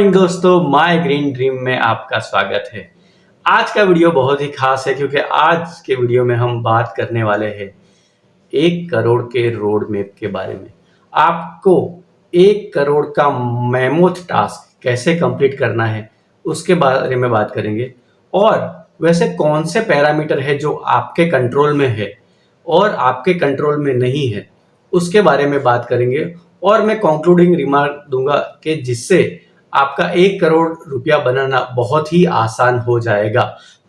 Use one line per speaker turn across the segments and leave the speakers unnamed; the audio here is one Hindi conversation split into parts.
दोस्तों, माय ग्रीन ड्रीम में आपका स्वागत है। आज का वीडियो बहुत ही खास है क्योंकि आज के वीडियो में हम बात करने वाले हैं 1 करोड़ के रोड मैप के बारे में। आपको 1 करोड़ का मैमोथ टास्क कैसे कंप्लीट करना है उसके बारे में बात करेंगे। और वैसे कौन से पैरामीटर है जो आपके कंट्रोल में है और आपके कंट्रोल में नहीं है उसके बारे में बात करेंगे। और मैं कंक्लूडिंग रिमार्क दूंगा कि जिससे आपका 1 करोड़ रुपया बनाना बहुत ही आसान हो जाएगा।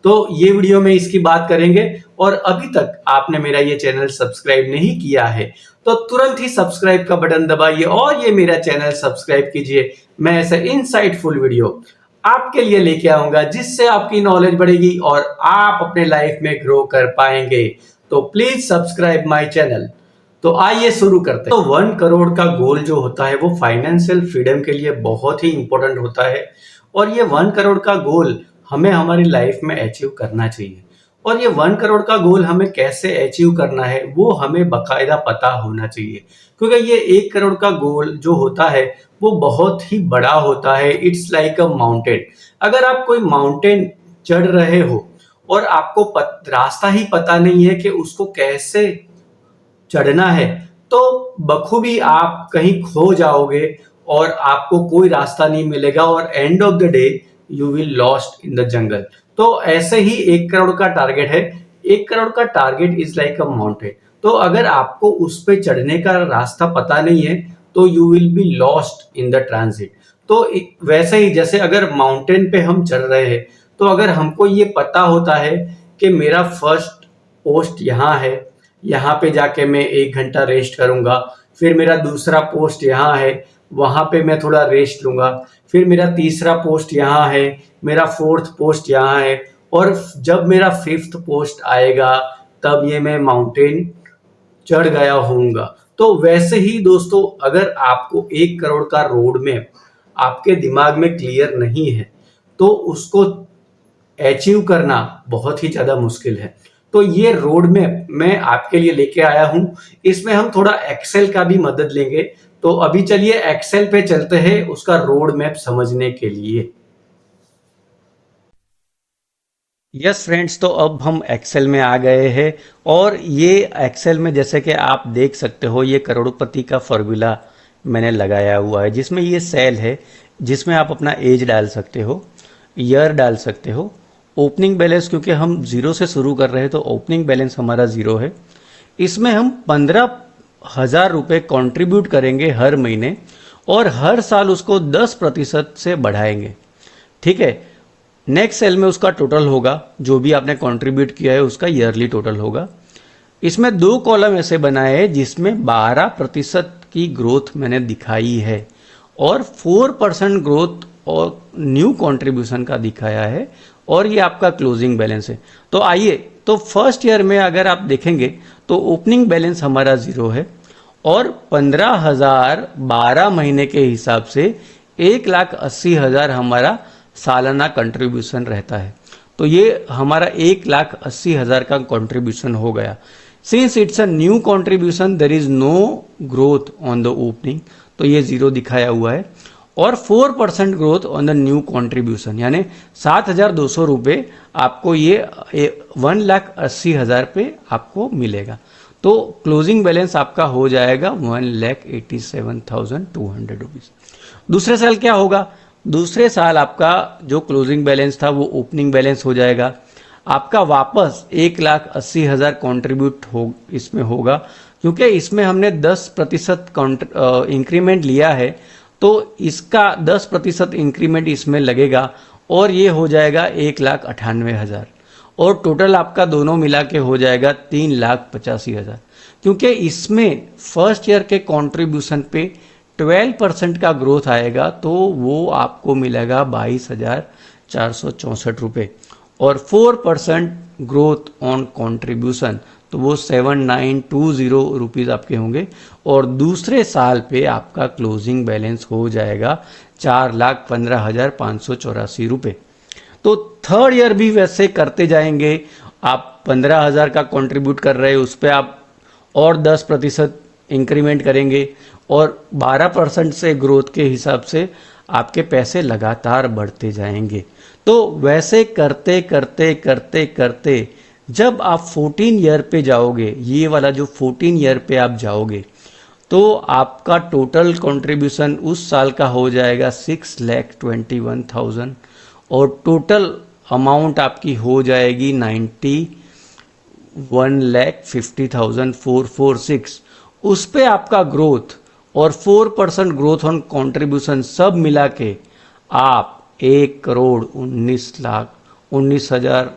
तो ये वीडियो में इसकी बात करेंगे। और अभी तक आपने मेरा ये चैनल सब्सक्राइब नहीं किया है तो तुरंत ही सब्सक्राइब का बटन दबाइए और ये मेरा चैनल सब्सक्राइब कीजिए। मैं ऐसे इनसाइटफुल वीडियो आपके लिए लेके आऊंगा जिससे आपकी नॉलेज बढ़ेगी और आप अपने लाइफ में ग्रो कर पाएंगे। तो प्लीज सब्सक्राइब माय चैनल। तो आइए शुरू करते हैं। तो 1 करोड़ का गोल जो होता है वो फाइनेंशियल फ्रीडम के लिए बहुत ही इंपॉर्टेंट होता है। और ये 1 करोड़ का गोल हमें हमारी लाइफ में अचीव करना चाहिए। और ये 1 करोड़ का गोल हमें कैसे अचीव करना है वो हमें बकायदा पता होना चाहिए, क्योंकि ये 1 करोड़ का गोल जो होता है वो बहुत ही बड़ा होता है। It's like a mountain. अगर आप कोई माउंटेन चढ़ रहे हो और आपको रास्ता ही पता नहीं है कि उसको कैसे चढ़ना है तो बखूबी आप कहीं खो जाओगे और आपको कोई रास्ता नहीं मिलेगा और end of the day you will lost in the jungle. तो ऐसे ही 1 करोड़ का टारगेट है। 1 करोड़ का target is like a mountain. तो अगर आपको उस पे चढ़ने का रास्ता पता नहीं है तो you will be lost in the transit. तो वैसे ही जैसे अगर माउंटेन पे हम चढ़ रहे हैं तो अगर हमको ये पता होता है कि मेरा फर्स्ट पोस्ट यहाँ है, यहाँ पे जाके मैं 1 घंटा रेस्ट करूंगा, फिर मेरा दूसरा पोस्ट यहाँ है, वहां पे मैं थोड़ा रेस्ट लूंगा, फिर मेरा तीसरा पोस्ट यहाँ है, मेरा फोर्थ पोस्ट यहाँ है, और जब मेरा 5th पोस्ट आएगा तब ये मैं माउंटेन चढ़ गया होऊंगा। तो वैसे ही दोस्तों, अगर आपको 1 करोड़ का रोड मैप आपके दिमाग में क्लियर नहीं है तो उसको अचीव करना बहुत ही ज्यादा मुश्किल है। तो ये रोड मैप मैं आपके लिए लेके आया हूं। इसमें हम थोड़ा एक्सेल का भी मदद लेंगे। तो अभी चलिए एक्सेल पे चलते हैं उसका रोड मैप समझने के लिए। यस फ्रेंड्स, तो अब हम एक्सेल में आ गए हैं और ये एक्सेल में जैसे कि आप देख सकते हो ये करोड़पति का फॉर्मूला मैंने लगाया हुआ है, जिसमें ये सेल है जिसमें आप अपना एज डाल सकते हो, ईयर डाल सकते हो, ओपनिंग बैलेंस, क्योंकि हम जीरो से शुरू कर रहे हैं तो ओपनिंग बैलेंस हमारा जीरो है। इसमें हम 15,000 रुपये कॉन्ट्रीब्यूट करेंगे हर महीने और हर साल उसको 10% से बढ़ाएंगे। ठीक है। नेक्स्ट सेल में उसका टोटल होगा, जो भी आपने कंट्रीब्यूट किया है उसका ईयरली टोटल होगा। इसमें 2 कॉलम ऐसे बनाए हैं जिसमें 12% की ग्रोथ मैंने दिखाई है और 4% ग्रोथ और न्यू कंट्रीब्यूशन का दिखाया है, और ये आपका क्लोजिंग बैलेंस है। तो आइए, तो फर्स्ट ईयर में अगर आप देखेंगे तो ओपनिंग बैलेंस हमारा जीरो है और 15,000 12 महीने के हिसाब से 1,80,000 हमारा सालाना कंट्रीब्यूशन रहता है। तो ये हमारा 1,80,000 का कंट्रीब्यूशन हो गया। Since it's a new contribution there is no growth on the opening, तो ये जीरो दिखाया हुआ है। और 4% growth on the new contribution, यानी 7,200 रुपये आपको ये 1,80,000 पे आपको मिलेगा। तो क्लोजिंग बैलेंस आपका हो जाएगा 1,87,200 रुपीज। दूसरे साल क्या होगा? दूसरे साल आपका जो क्लोजिंग बैलेंस था वो ओपनिंग बैलेंस हो जाएगा। आपका वापस 1,80,000 कॉन्ट्रीब्यूट हो इसमें होगा, क्योंकि इसमें हमने 10% इंक्रीमेंट लिया है तो इसका 10% इंक्रीमेंट इसमें लगेगा और ये हो जाएगा 1,98,000 और टोटल आपका दोनों मिला के हो जाएगा 3,85,000। क्योंकि इसमें फर्स्ट ईयर के कंट्रीब्यूशन पे 12% का ग्रोथ आएगा तो वो आपको मिलेगा 22,464 रुपये और 4% ग्रोथ ऑन कंट्रीब्यूशन तो वो 7,920 रुपीज़ आपके होंगे और दूसरे साल पे आपका क्लोजिंग बैलेंस हो जाएगा 4,15,584 रुपये। तो थर्ड ईयर भी वैसे करते जाएंगे। आप 15,000 का कंट्रीब्यूट कर रहे हैं, उस पर आप और 10% इंक्रीमेंट करेंगे और 12% से ग्रोथ के हिसाब से आपके पैसे लगातार बढ़ते जाएंगे। तो वैसे करते करते करते करते जब आप 14 ईयर पे जाओगे, ये वाला जो 14 ईयर पे आप जाओगे, तो आपका टोटल कंट्रीब्यूशन उस साल का हो जाएगा 6,21,000 और टोटल अमाउंट आपकी हो जाएगी 91,50,446। उस पे आपका ग्रोथ और 4% ग्रोथ ऑन कंट्रीब्यूशन सब मिला के आप 1,19,19,000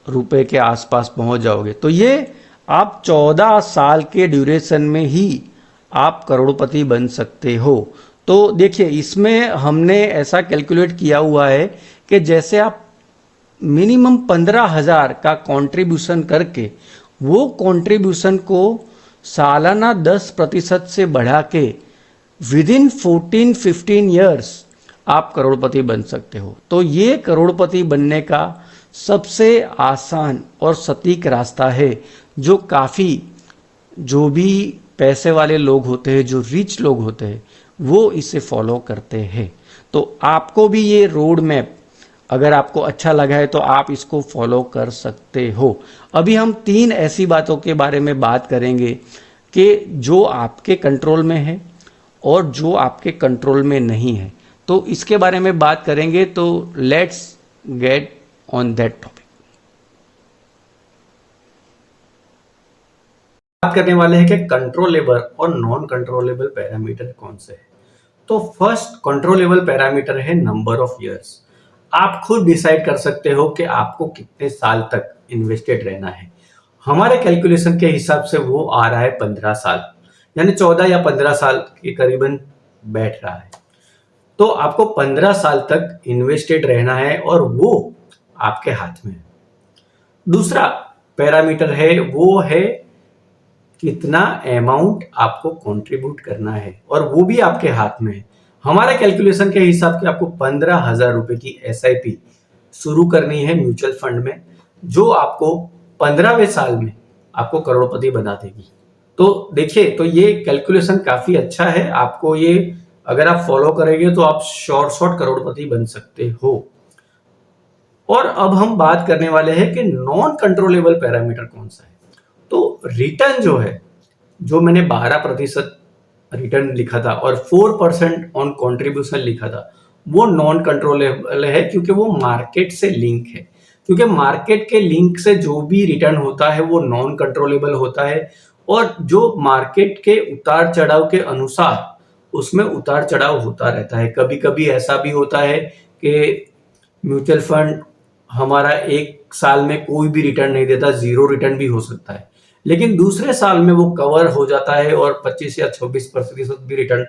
रुपए के आसपास पहुंच जाओगे। तो ये आप 14 साल के ड्यूरेशन में ही आप करोड़पति बन सकते हो। तो देखिए, इसमें हमने ऐसा कैलकुलेट किया हुआ है कि जैसे आप मिनिमम 15,000 का कंट्रीब्यूशन करके वो कंट्रीब्यूशन को सालाना 10% से बढ़ा के विद इन 14-15 ईयर्स आप करोड़पति बन सकते हो। तो ये करोड़पति बनने का सबसे आसान और सटीक रास्ता है, जो काफ़ी जो भी पैसे वाले लोग होते हैं, जो रिच लोग होते हैं, वो इसे फॉलो करते हैं। तो आपको भी ये रोड मैप अगर आपको अच्छा लगा है तो आप इसको फॉलो कर सकते हो। अभी हम 3 ऐसी बातों के बारे में बात करेंगे कि जो आपके कंट्रोल में है और जो आपके कंट्रोल में नहीं है। तो इसके बारे में बात करेंगे, तो let's get on that topic. बात करने वाले हैं कि कंट्रोलेबल और नॉन कंट्रोलेबल पैरामीटर कौन से हैं। तो फर्स्ट कंट्रोलेबल पैरामीटर है नंबर ऑफ इयर्स। आप खुद डिसाइड कर सकते हो कि आपको कितने साल तक इन्वेस्टेड रहना है। हमारे कैलकुलेशन के हिसाब से वो आ रहा है 15 साल, यानी 14 या 15 साल के करीबन बैठ रहा है। तो आपको 15 साल तक इन्वेस्टेड रहना है और वो आपके हाथ में है। दूसरा पैरामीटर है वो है कितना अमाउंट आपको कंट्रीब्यूट करना है, और वो भी आपके हाथ में है। हमारे कैलकुलेशन के हिसाब से आपको 15,000 रुपए की SIP शुरू करनी है म्यूचुअल फंड में, जो आपको 15वें साल में आपको करोड़पति बना देगी। तो देखिए, तो ये कैलकुलेशन काफी अच्छा है। आपको ये अगर आप फॉलो करेंगे तो आप शॉर्ट करोड़पति बन सकते हो। और अब हम बात करने वाले हैं कि नॉन कंट्रोलेबल पैरामीटर कौन सा है। तो रिटर्न जो है, जो मैंने 12% रिटर्न लिखा था और 4% ऑन कंट्रीब्यूशन लिखा था, वो नॉन कंट्रोलेबल है, क्योंकि वो मार्केट से लिंक है। क्योंकि मार्केट के लिंक से जो भी रिटर्न होता है वो नॉन कंट्रोलेबल होता है, और जो मार्केट के उतार चढ़ाव के अनुसार उसमें उतार चढ़ाव होता रहता है। कभी कभी ऐसा भी होता है कि म्यूचुअल फंड हमारा एक साल में कोई भी रिटर्न नहीं देता, 0 रिटर्न भी हो सकता है, लेकिन दूसरे साल में वो कवर हो जाता है और 25 या 26% भी रिटर्न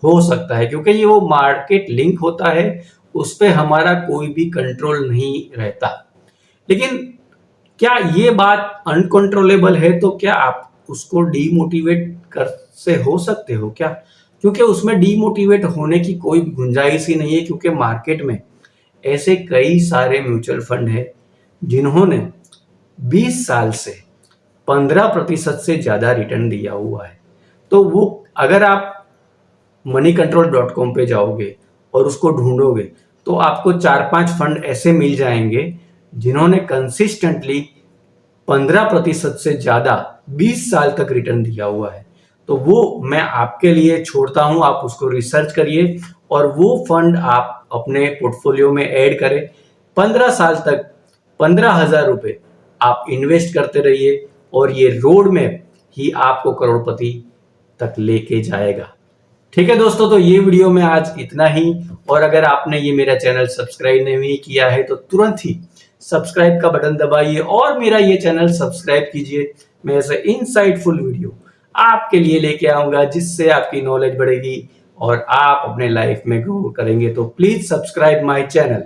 हो सकता है, क्योंकि ये वो मार्केट लिंक होता है, उस पर हमारा कोई भी कंट्रोल नहीं रहता। लेकिन क्या ये बात अनकंट्रोलेबल है, तो क्या आप उसको डीमोटिवेट कर से हो सकते हो क्या? क्योंकि उसमें डीमोटिवेट होने की कोई गुंजाइश ही नहीं है, क्योंकि मार्केट में ऐसे कई सारे म्यूचुअल फंड है जिन्होंने 20 साल से 15% से ज्यादा रिटर्न दिया हुआ है। तो वो अगर आप moneycontrol.com पे जाओगे और उसको ढूंढोगे तो आपको 4-5 फंड ऐसे मिल जाएंगे जिन्होंने कंसिस्टेंटली 15% से ज्यादा 20 साल तक रिटर्न दिया हुआ है। तो वो मैं आपके लिए छोड़ता हूं, आप उसको रिसर्च करिए और वो फंड आप अपने पोर्टफोलियो में ऐड करें। 15 साल तक 15,000 रुपए आप इन्वेस्ट करते रहिए और ये रोड मैप ही आपको करोड़पति तक लेके जाएगा। ठीक है दोस्तों, तो ये वीडियो में आज इतना ही। और अगर आपने ये मेरा चैनल सब्सक्राइब नहीं किया है तो तुरंत ही सब्सक्राइब का बटन दबाइए और मेरा ये चैनल सब्सक्राइब कीजिए। मैं ऐसे इनसाइटफुल वीडियो आपके लिए लेके आऊंगा जिससे आपकी नॉलेज बढ़ेगी और आप अपने लाइफ में ग्रो करेंगे। तो प्लीज सब्सक्राइब माय चैनल।